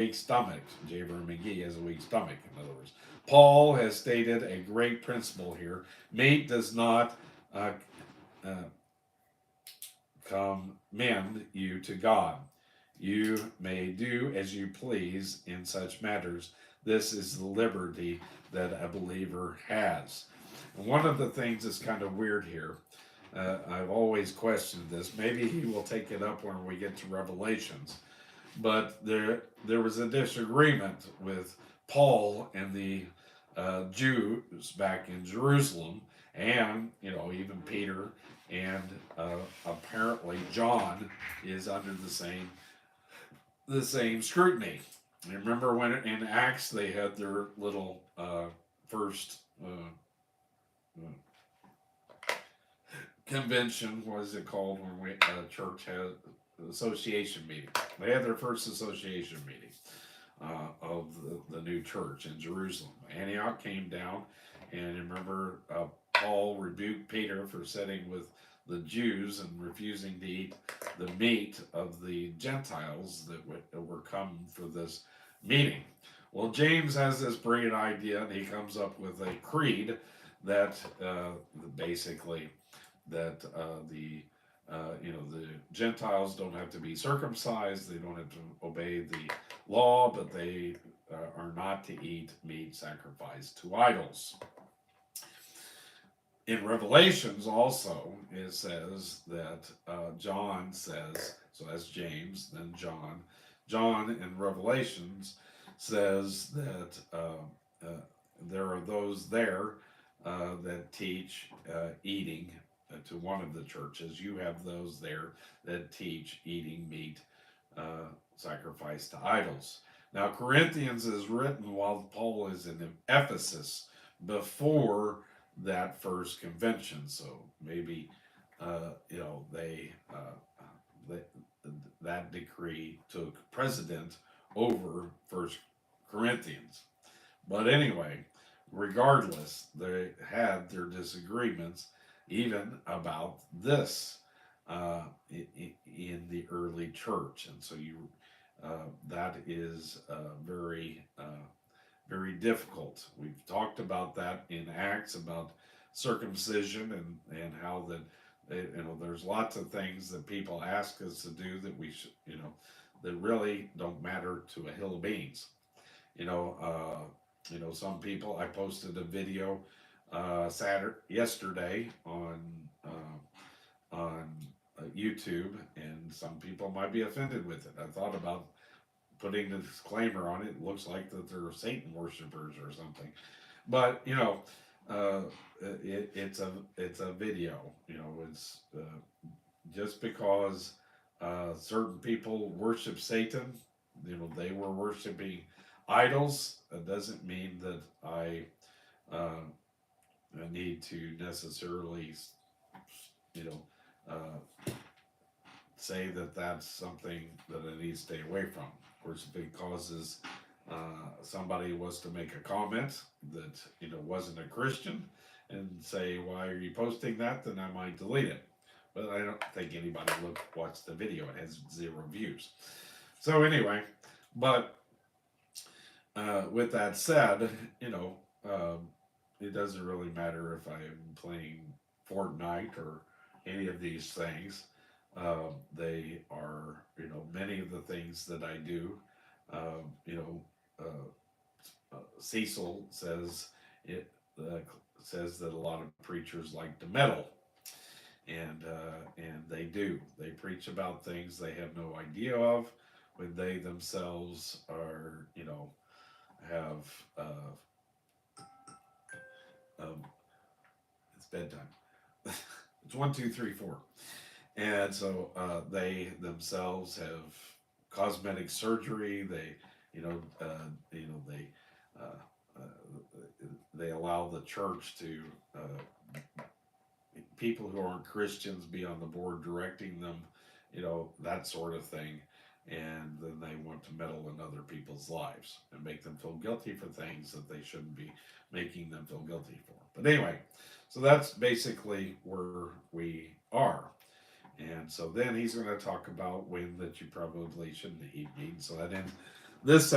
weak stomach. J. Vernon McGee has a weak stomach, in other words. Paul has stated a great principle here. Meat does not uh, uh, commend you to God. You may do as you please in such matters. This is the liberty that a believer has. And one of the things that's kind of weird here, I've always questioned this. Maybe he will take it up when we get to Revelations. But there was a disagreement with Paul and the Jews back in Jerusalem, and even Peter, and apparently John is under the same scrutiny. You remember when in Acts they had their little first convention? What is it called when we church has association meeting? They had their first association meeting of the new church in Jerusalem. Antioch came down, and remember, Paul rebuked Peter for sitting with the Jews and refusing to eat the meat of the Gentiles that were coming for this meeting. Well, James has this brilliant idea, and he comes up with a creed that basically that the Gentiles don't have to be circumcised, they don't have to obey the law, but they are not to eat meat sacrificed to idols. In Revelations, also, it says that John says, so that's James, then John. John in Revelations says that there are those there that teach eating to one of the churches. You have those there that teach eating meat sacrificed to idols. Now, Corinthians is written while Paul is in Ephesus before that first convention. So maybe they that decree took precedent over First Corinthians. But anyway, regardless, they had their disagreements even about this in the early church, and so that is very difficult. We've talked about that in Acts about circumcision and how that there's lots of things that people ask us to do that we should that really don't matter to a hill of beans. You know, some people. I posted a video yesterday on YouTube, and some people might be offended with it. I thought about putting a disclaimer on it. It looks like that they're Satan worshipers or something, but uh, it's a video. It's just because certain people worship Satan. They were worshiping idols. It doesn't mean that uh, I need to necessarily, you know, say that that's something that I need to stay away from. Of course, if it causes somebody was to make a comment that wasn't a Christian and say, "Why are you posting that?" then I might delete it. But I don't think anybody watched the video. It has 0 views. So anyway, but with that said, it doesn't really matter if I'm playing Fortnite or any of these things. They are, many of the things that I do. Um, you know, Cecil it uh, says that a lot of preachers like to meddle, and they do. They preach about things they have no idea of when they themselves are, have um, it's bedtime. It's 1, 2, 3, 4. And so they themselves have cosmetic surgery. They uh, they allow the church to people who aren't Christians be on the board directing them, that sort of thing. And then they want to meddle in other people's lives and make them feel guilty for things that they shouldn't be making them feel guilty for. But anyway, so that's basically where we are. And so then he's going to talk about when that you probably shouldn't eat meat. So this